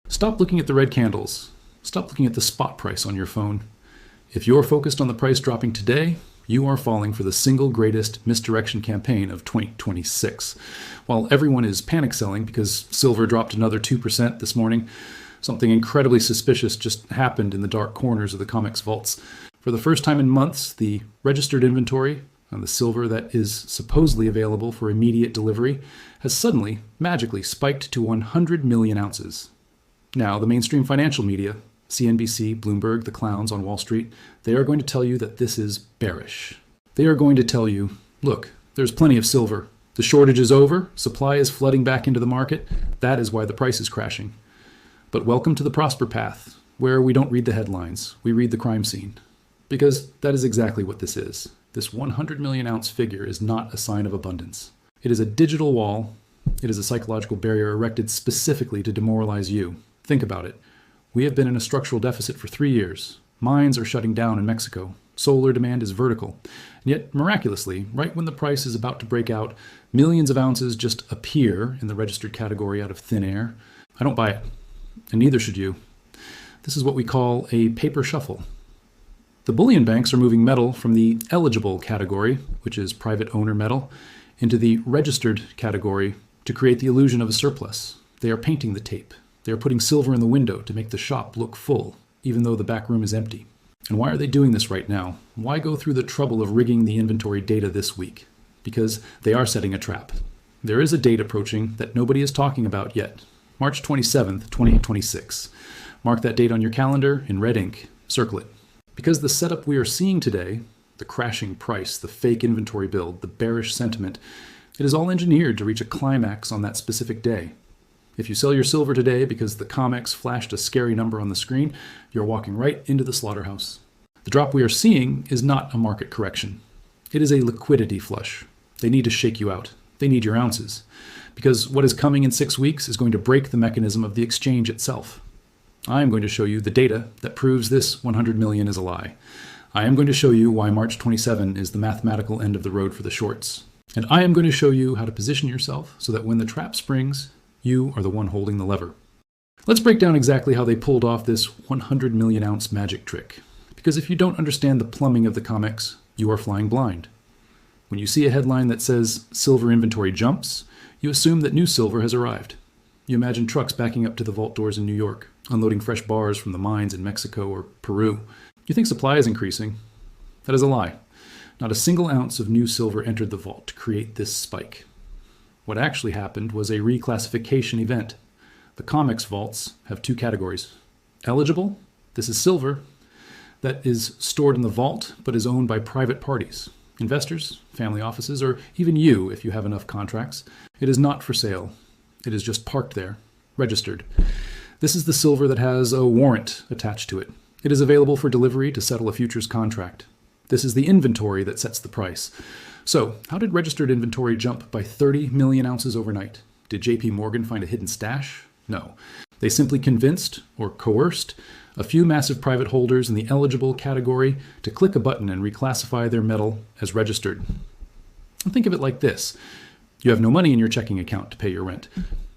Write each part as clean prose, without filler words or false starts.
Stop looking at the red candles. Stop looking at the spot price on your phone. If you're focused on the price dropping today, you are falling for the single greatest misdirection campaign of 2026. While everyone is panic selling because silver dropped another 2% this morning, something incredibly suspicious just happened in the dark corners of the COMEX vaults. For the first time in months, the registered inventory on the silver that is supposedly available for immediate delivery has suddenly, magically spiked to 100 million ounces. Now, the mainstream financial media, CNBC, Bloomberg, the clowns on Wall Street, they are going to tell you that this is bearish. They are going to tell you, look, there's plenty of silver. The shortage is over. Supply is flooding back into the market. That is why the price is crashing. But welcome to the Prosper Path, where we don't read the headlines. We read the crime scene. Because that is exactly what this is. This 100 million ounce figure is not a sign of abundance. It is a digital wall. It is a psychological barrier erected specifically to demoralize you. Think about it. We have been in a structural deficit for 3 years. Mines are shutting down in Mexico. Solar demand is vertical. And yet, miraculously, right when the price is about to break out, millions of ounces just appear in the registered category out of thin air. I don't buy it. And neither should you. This is what we call a paper shuffle. The bullion banks are moving metal from the eligible category, which is private owner metal, into the registered category to create the illusion of a surplus. They are painting the tape. They are putting silver in the window to make the shop look full, even though the back room is empty. And why are they doing this right now? Why go through the trouble of rigging the inventory data this week? Because they are setting a trap. There is a date approaching that nobody is talking about yet. March 27th, 2026. Mark that date on your calendar in red ink. Circle it. Because the setup we are seeing today, the crashing price, the fake inventory build, the bearish sentiment, it is all engineered to reach a climax on that specific day. If you sell your silver today because the COMEX flashed a scary number on the screen, you're walking right into the slaughterhouse. The drop we are seeing is not a market correction. It is a liquidity flush. They need to shake you out. They need your ounces. Because what is coming in 6 weeks is going to break the mechanism of the exchange itself. I am going to show you the data that proves this 100 million is a lie. I am going to show you why March 27 is the mathematical end of the road for the shorts. And I am going to show you how to position yourself so that when the trap springs, you are the one holding the lever. Let's break down exactly how they pulled off this 100 million ounce magic trick. Because if you don't understand the plumbing of the COMEX, you are flying blind. When you see a headline that says silver inventory jumps, you assume that new silver has arrived. You imagine trucks backing up to the vault doors in New York, unloading fresh bars from the mines in Mexico or Peru. You think supply is increasing. That is a lie. Not a single ounce of new silver entered the vault to create this spike. What actually happened was a reclassification event. The COMEX vaults have 2 categories. Eligible, this is silver, that is stored in the vault but is owned by private parties. Investors, family offices, or even you if you have enough contracts. It is not for sale. It is just parked there, registered. This is the silver that has a warrant attached to it. It is available for delivery to settle a futures contract. This is the inventory that sets the price. So, how did registered inventory jump by 30 million ounces overnight? Did JP Morgan find a hidden stash? No. They simply convinced, or coerced, a few massive private holders in the eligible category to click a button and reclassify their metal as registered. And think of it like this. You have no money in your checking account to pay your rent.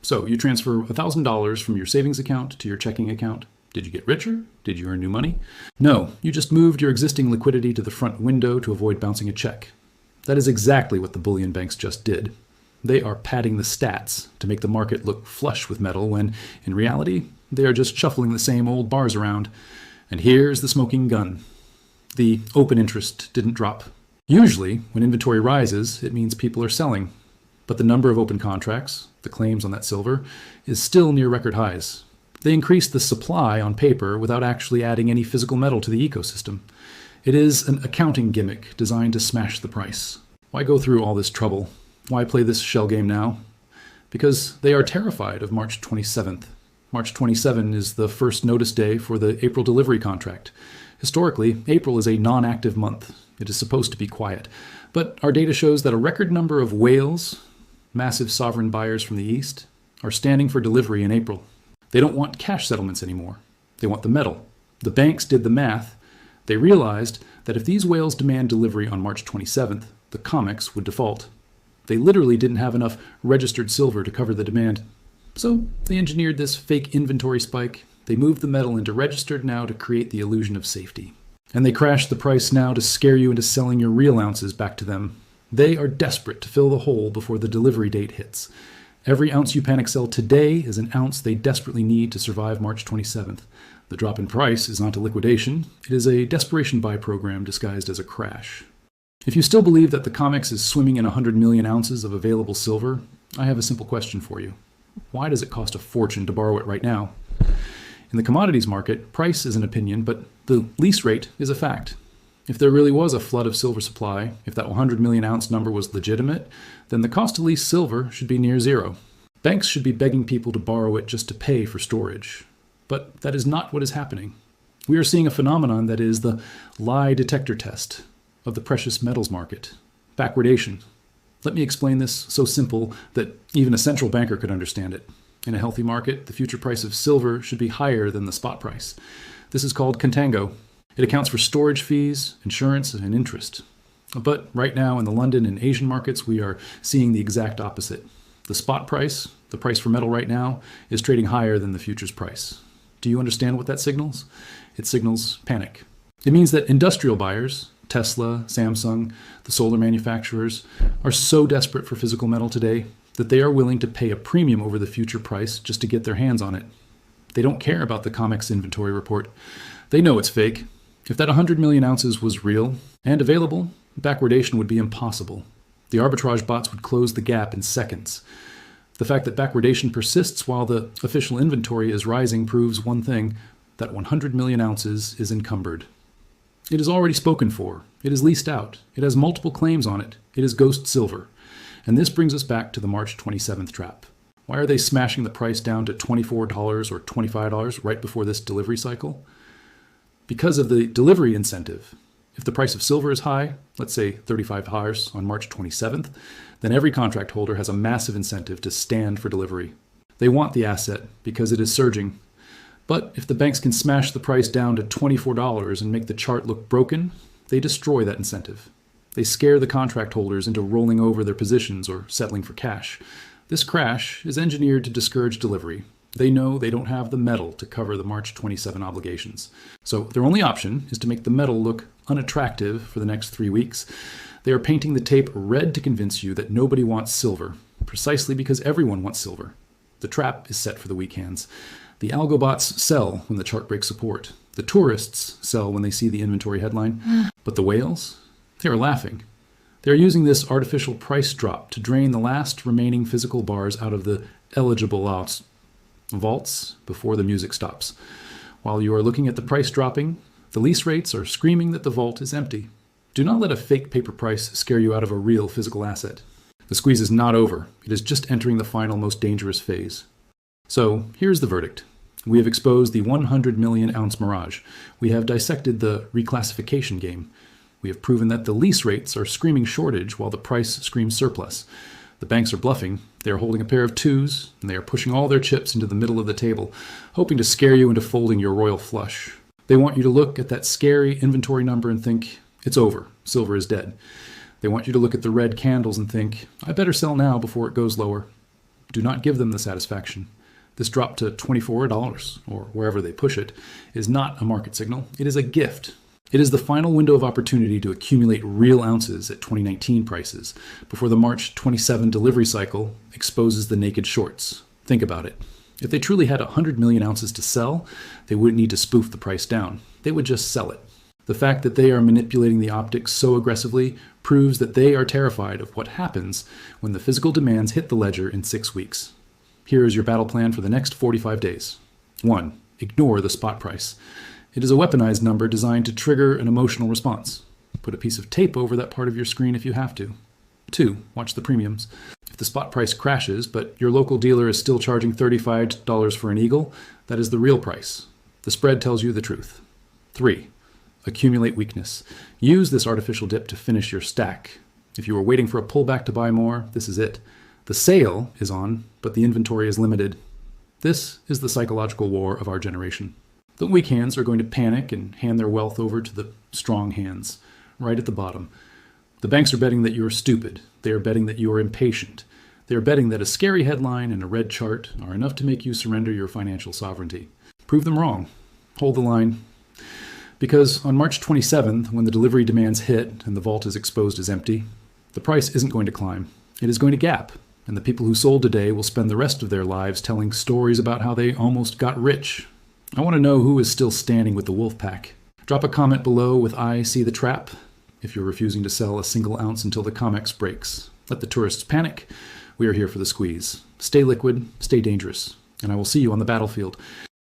So you transfer $1,000 from your savings account to your checking account. Did you get richer? Did you earn new money? No, you just moved your existing liquidity to the front window to avoid bouncing a check. That is exactly what the bullion banks just did. They are padding the stats to make the market look flush with metal when, in reality, they are just shuffling the same old bars around. And here's the smoking gun. The open interest didn't drop. Usually, when inventory rises, it means people are selling. But the number of open contracts, the claims on that silver, is still near record highs. They increased the supply on paper without actually adding any physical metal to the ecosystem. It is an accounting gimmick designed to smash the price. Why go through all this trouble? Why play this shell game now? Because they are terrified of March 27th. March 27 is the first notice day for the April delivery contract. Historically, April is a non-active month. It is supposed to be quiet. But our data shows that a record number of whales, massive sovereign buyers from the East, are standing for delivery in April. They don't want cash settlements anymore. They want the metal. The banks did the math. They realized that if these whales demand delivery on March 27th, the COMEX would default. They literally didn't have enough registered silver to cover the demand. So they engineered this fake inventory spike. They moved the metal into registered now to create the illusion of safety. And they crashed the price now to scare you into selling your real ounces back to them. They are desperate to fill the hole before the delivery date hits. Every ounce you panic sell today is an ounce they desperately need to survive March 27th. The drop in price is not a liquidation. It is a desperation buy program disguised as a crash. If you still believe that the COMEX is swimming in 100 million ounces of available silver, I have a simple question for you. Why does it cost a fortune to borrow it right now? In the commodities market, price is an opinion, but the lease rate is a fact. If there really was a flood of silver supply, if that 100 million ounce number was legitimate, then the cost to lease silver should be near zero. Banks should be begging people to borrow it just to pay for storage. But that is not what is happening. We are seeing a phenomenon that is the lie detector test of the precious metals market, backwardation. Let me explain this so simple that even a central banker could understand it. In a healthy market, the future price of silver should be higher than the spot price. This is called contango. It accounts for storage fees, insurance, and interest. But right now in the London and Asian markets, we are seeing the exact opposite. The spot price, the price for metal right now, is trading higher than the futures price. Do you understand what that signals? It signals panic. It means that industrial buyers, Tesla, Samsung, the solar manufacturers, are so desperate for physical metal today that they are willing to pay a premium over the future price just to get their hands on it. They don't care about the COMEX inventory report. They know it's fake. If that 100 million ounces was real and available, backwardation would be impossible. The arbitrage bots would close the gap in seconds. The fact that backwardation persists while the official inventory is rising proves one thing, that 100 million ounces is encumbered. It is already spoken for. It is leased out. It has multiple claims on it. It is ghost silver. And this brings us back to the March 27th trap. Why are they smashing the price down to $24 or $25 right before this delivery cycle? Because of the delivery incentive. If the price of silver is high, let's say $35 on March 27th, then every contract holder has a massive incentive to stand for delivery. They want the asset because it is surging. But if the banks can smash the price down to $24 and make the chart look broken, they destroy that incentive. They scare the contract holders into rolling over their positions or settling for cash. This crash is engineered to discourage delivery. They know they don't have the metal to cover the March 27 obligations. So their only option is to make the metal look unattractive for the next 3 weeks. They are painting the tape red to convince you that nobody wants silver, precisely because everyone wants silver. The trap is set for the weak hands. The algobots sell when the chart breaks support. The tourists sell when they see the inventory headline. But the whales? They are laughing. They are using this artificial price drop to drain the last remaining physical bars out of the eligible vaults before the music stops. While you are looking at the price dropping, the lease rates are screaming that the vault is empty. Do not let a fake paper price scare you out of a real physical asset. The squeeze is not over. It is just entering the final, most dangerous phase. So here's the verdict. We have exposed the 100 million ounce mirage. We have dissected the reclassification game. We have proven that the lease rates are screaming shortage while the price screams surplus. The banks are bluffing. They are holding a pair of twos, and they are pushing all their chips into the middle of the table, hoping to scare you into folding your royal flush. They want you to look at that scary inventory number and think, it's over, silver is dead. They want you to look at the red candles and think, I better sell now before it goes lower. Do not give them the satisfaction. This drop to $24, or wherever they push it, is not a market signal. It is a gift. It is the final window of opportunity to accumulate real ounces at 2019 prices before the March 27 delivery cycle exposes the naked shorts. Think about it. If they truly had 100 million ounces to sell, they wouldn't need to spoof the price down. They would just sell it. The fact that they are manipulating the optics so aggressively proves that they are terrified of what happens when the physical demands hit the ledger in 6 weeks. Here is your battle plan for the next 45 days. 1. Ignore the spot price. It is a weaponized number designed to trigger an emotional response. Put a piece of tape over that part of your screen if you have to. 2. Watch the premiums. If the spot price crashes, but your local dealer is still charging $35 for an eagle, that is the real price. The spread tells you the truth. 3. Accumulate weakness. Use this artificial dip to finish your stack. If you are waiting for a pullback to buy more, this is it. The sale is on, but the inventory is limited. This is the psychological war of our generation. The weak hands are going to panic and hand their wealth over to the strong hands, right at the bottom. The banks are betting that you are stupid. They are betting that you are impatient. They are betting that a scary headline and a red chart are enough to make you surrender your financial sovereignty. Prove them wrong. Hold the line. Because on March 27th, when the delivery demands hit and the vault is exposed as empty, the price isn't going to climb. It is going to gap, and the people who sold today will spend the rest of their lives telling stories about how they almost got rich. I want to know who is still standing with the wolf pack. Drop a comment below with "I see the trap" if you're refusing to sell a single ounce until the COMEX breaks. Let the tourists panic. We are here for the squeeze. Stay liquid, stay dangerous, and I will see you on the battlefield.